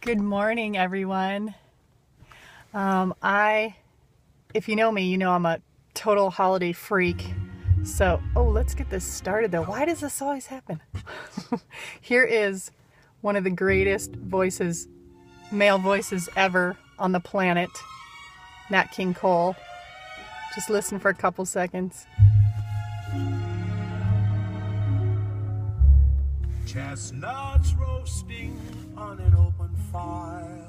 Good morning, everyone. If you know me, you know I'm a total holiday freak. So, let's get this started though. Why does this always happen? Here is one of the greatest voices, male voices ever on the planet, Nat King Cole. Just listen for a couple seconds. Chestnuts roasting on an open fire,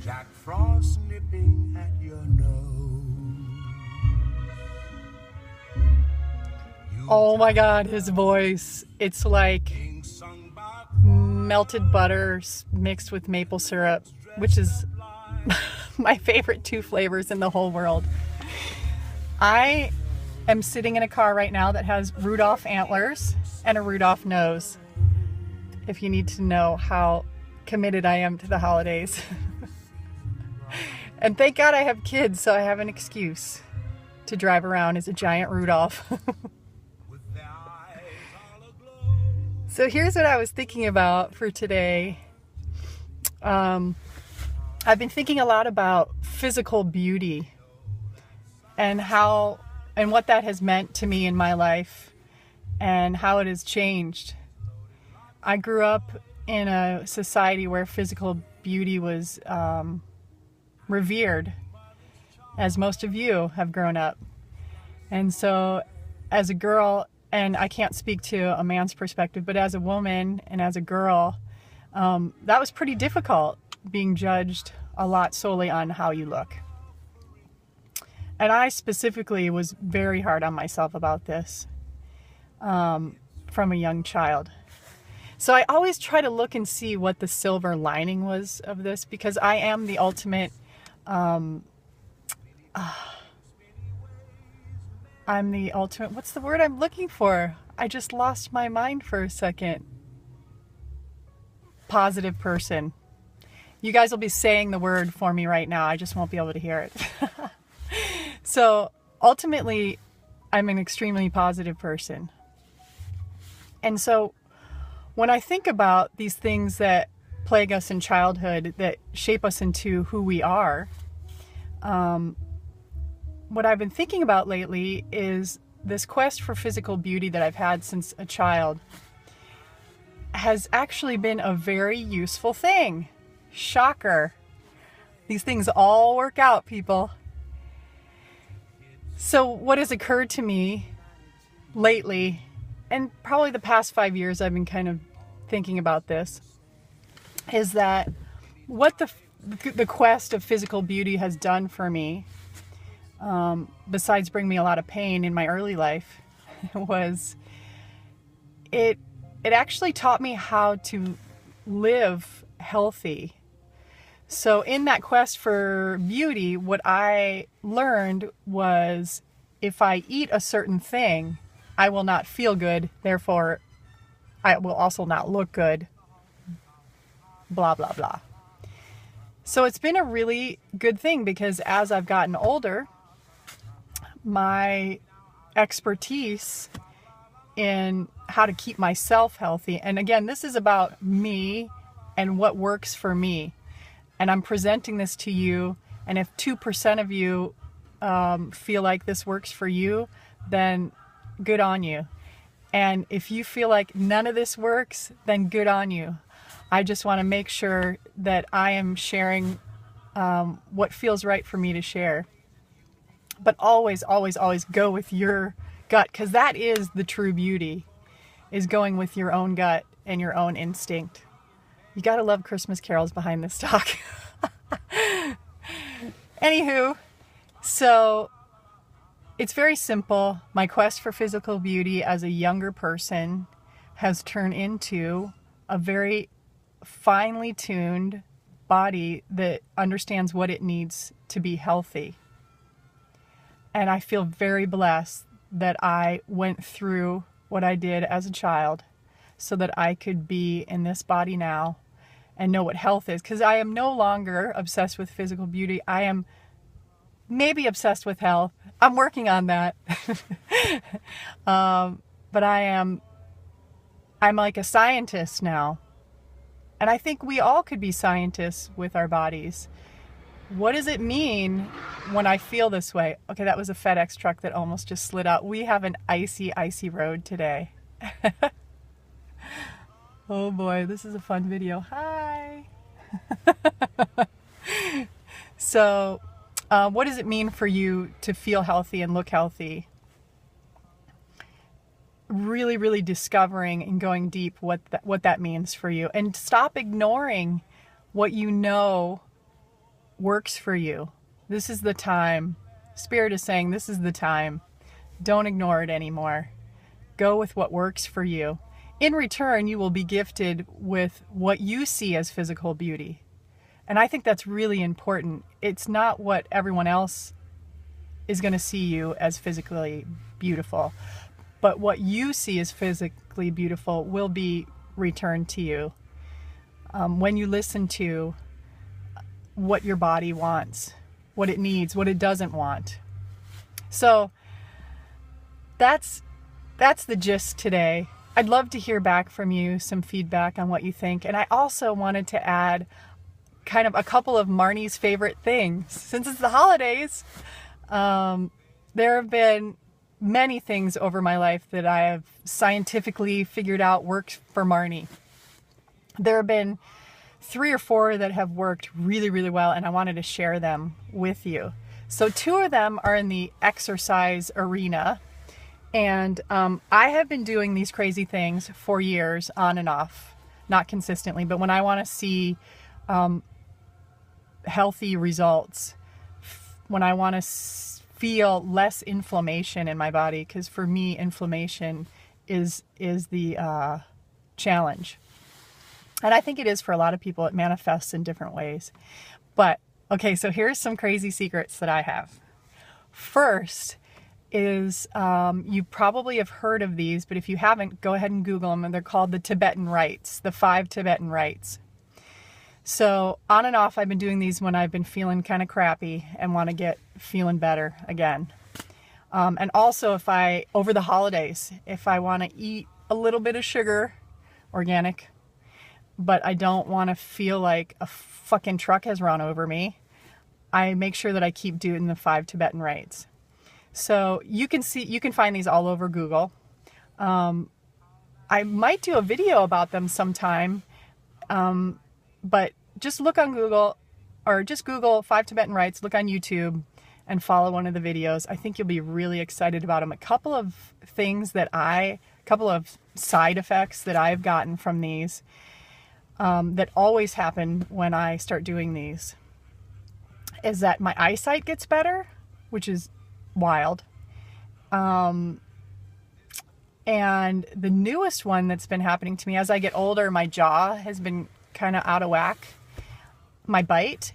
Jack Frost nipping at your nose. Oh my God, his voice. It's like melted butter mixed with maple syrup, which is my favorite two flavors in the whole world. I am sitting in a car right now that has Rudolph antlers and a Rudolph nose, if you need to know how committed I am to the holidays. And thank God I have kids, so I have an excuse to drive around as a giant Rudolph. So here's what I was thinking about for today. I've been thinking a lot about physical beauty and what that has meant to me in my life and how it has changed. I grew up in a society where physical beauty was revered, as most of you have grown up. And so as a girl, and I can't speak to a man's perspective, but as a woman and as a girl, that was pretty difficult, being judged a lot solely on how you look. And I specifically was very hard on myself about this from a young child. So I always try to look and see what the silver lining was of this, because I am the ultimate, what's the word I'm looking for? I just lost my mind for a second. Positive person. You guys will be saying the word for me right now. I just won't be able to hear it. So ultimately, I'm an extremely positive person. And so when I think about these things that plague us in childhood, that shape us into who we are, what I've been thinking about lately is this quest for physical beauty that I've had since a child has actually been a very useful thing. Shocker. These things all work out, people. So what has occurred to me lately, and probably the past 5 years I've been kind of thinking about this, is that what the quest of physical beauty has done for me, besides bring me a lot of pain in my early life, was it actually taught me how to live healthy. So in that quest for beauty, what I learned was if I eat a certain thing, I will not feel good, therefore I will also not look good, blah, blah, blah. So it's been a really good thing, because as I've gotten older, my expertise in how to keep myself healthy, and again, this is about me and what works for me. And I'm presenting this to you, and if 2% of you feel like this works for you, then good on you. And if you feel like none of this works, then good on you. I just want to make sure that I am sharing what feels right for me to share. But always, always, always go with your gut, because that is the true beauty, is going with your own gut and your own instinct. You gotta love Christmas carols behind this talk. Anywho, so it's very simple. My quest for physical beauty as a younger person has turned into a very finely tuned body that understands what it needs to be healthy. And I feel very blessed that I went through what I did as a child so that I could be in this body now and know what health is. Because I am no longer obsessed with physical beauty. I am maybe obsessed with health. I'm working on that. But I'm like a scientist now. And I think we all could be scientists with our bodies. What does it mean when I feel this way? Okay, that was a FedEx truck that almost just slid out. We have an icy, icy road today. Oh boy, this is a fun video. Hi. So, what does it mean for you to feel healthy and look healthy? Really, really discovering and going deep what that means for you. And stop ignoring what you know works for you. This is the time. Spirit is saying this is the time. Don't ignore it anymore. Go with what works for you. In return, you will be gifted with what you see as physical beauty. And I think that's really important. It's not what everyone else is going to see you as physically beautiful, but what you see as physically beautiful will be returned to you when you listen to what your body wants, what it needs, what it doesn't want. So that's the gist today. I'd love to hear back from you, some feedback on what you think. And I also wanted to add kind of a couple of Marnie's favorite things. Since it's the holidays, there have been many things over my life that I have scientifically figured out worked for Marnie. There have been 3 or 4 that have worked really, really well, and I wanted to share them with you. So 2 of them are in the exercise arena. And I have been doing these crazy things for years, on and off, not consistently. But when I want to see healthy results, when I want to feel less inflammation in my body, because for me, inflammation is the challenge. And I think it is for a lot of people. It manifests in different ways. But, okay, so here's some crazy secrets that I have. First is, you probably have heard of these, but if you haven't, go ahead and Google them. And they're called the Tibetan rites, the 5 Tibetan rites. So on and off, I've been doing these when I've been feeling kind of crappy and want to get feeling better again. And also over the holidays, if I want to eat a little bit of sugar, organic, but I don't want to feel like a fucking truck has run over me, I make sure that I keep doing the 5 Tibetan rites. So you can find these all over Google. I might do a video about them sometime, but just look on Google, or just Google 5 Tibetan rites, look on YouTube and follow one of the videos. I think you'll be really excited about them. A couple of side effects that I've gotten from these, that always happen when I start doing these, is that my eyesight gets better, which is wild. And the newest one that's been happening to me as I get older, my jaw has been kind of out of whack. My bite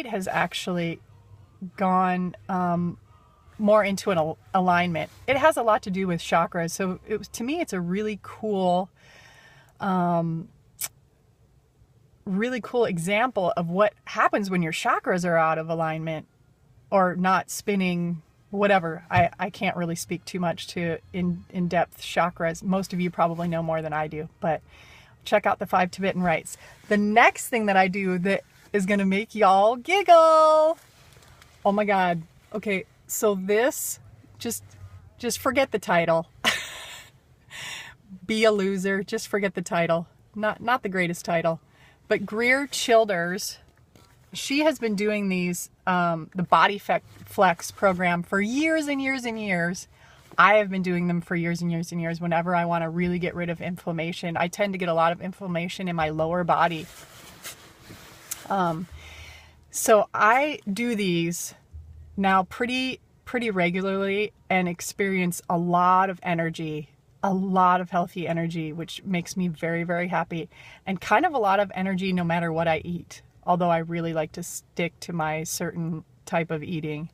has actually gone more into an alignment. It has a lot to do with chakras. So to me, it's a really cool example of what happens when your chakras are out of alignment or not spinning, whatever. I can't really speak too much to in-depth chakras. Most of you probably know more than I do, but check out the 5 Tibetan rites. The next thing that I do that is going to make y'all giggle. Oh my God. Okay, so this, just forget the title. Be a loser. Just forget the title. Not the greatest title. But Greer Childers, she has been doing these, the Body Flex program for years and years and years. I have been doing them for years and years and years. Whenever I want to really get rid of inflammation, I tend to get a lot of inflammation in my lower body. So I do these now pretty regularly and experience a lot of energy, a lot of healthy energy, which makes me very, very happy, and kind of a lot of energy no matter what I eat. Although I really like to stick to my certain type of eating.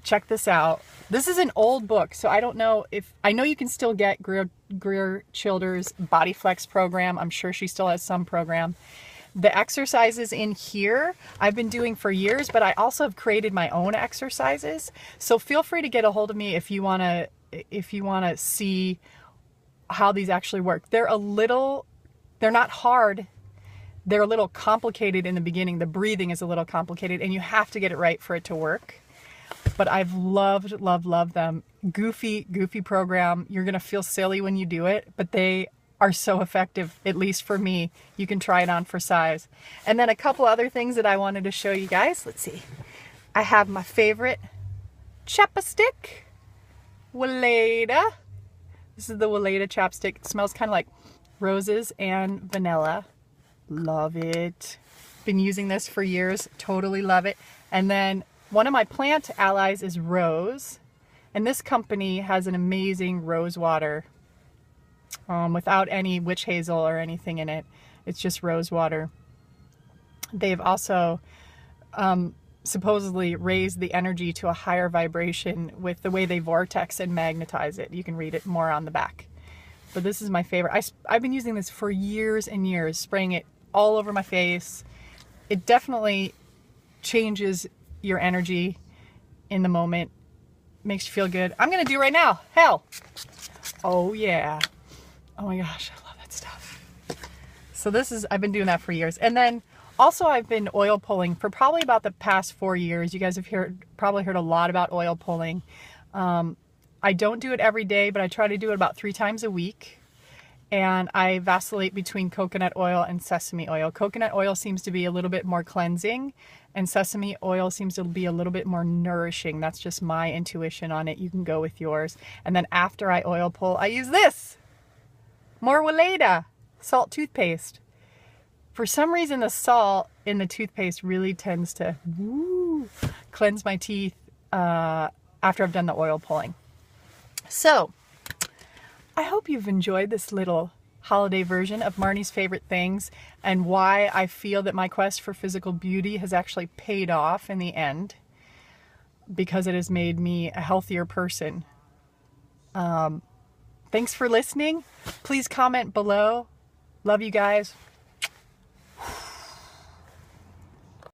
Check this out. This is an old book, so I don't know I know you can still get Greer Childers' Body Flex program. I'm sure she still has some program. The exercises in here I've been doing for years, but I also have created my own exercises. So feel free to get a hold of me if you want to see how these actually work. They're a little They're not hard. They're a little complicated in the beginning. The breathing is a little complicated and you have to get it right for it to work. But I've loved them. Goofy program. You're going to feel silly when you do it, but they are so effective, at least for me. You can try it on for size. And then a couple other things that I wanted to show you guys. Let's see. I have my favorite chapstick, Weleda. This is the Weleda chapstick. It smells kind of like roses and vanilla. Love it. Been using this for years. Totally love it. And then one of my plant allies is rose. And this company has an amazing rose water without any witch hazel or anything in it. It's just rose water. They've also supposedly raised the energy to a higher vibration with the way they vortex and magnetize it. You can read it more on the back. But this is my favorite. I've been using this for years and years, spraying it all over my face. It definitely changes your energy in the moment. Makes you feel good. I'm going to do it right now. Hell. Oh, yeah. Oh, my gosh. I love that stuff. So I've been doing that for years. And then also I've been oil pulling for probably about the past 4 years. You guys have probably heard a lot about oil pulling. I don't do it every day, but I try to do it about 3 times a week. And I vacillate between coconut oil and sesame oil. Coconut oil seems to be a little bit more cleansing, and sesame oil seems to be a little bit more nourishing. That's just my intuition on it. You can go with yours. And then after I oil pull, I use this. More Weleda salt toothpaste. For some reason, the salt in the toothpaste really tends to cleanse my teeth after I've done the oil pulling. So, I hope you've enjoyed this little holiday version of Marnie's favorite things and why I feel that my quest for physical beauty has actually paid off in the end, because it has made me a healthier person. Thanks for listening. Please comment below. Love you guys.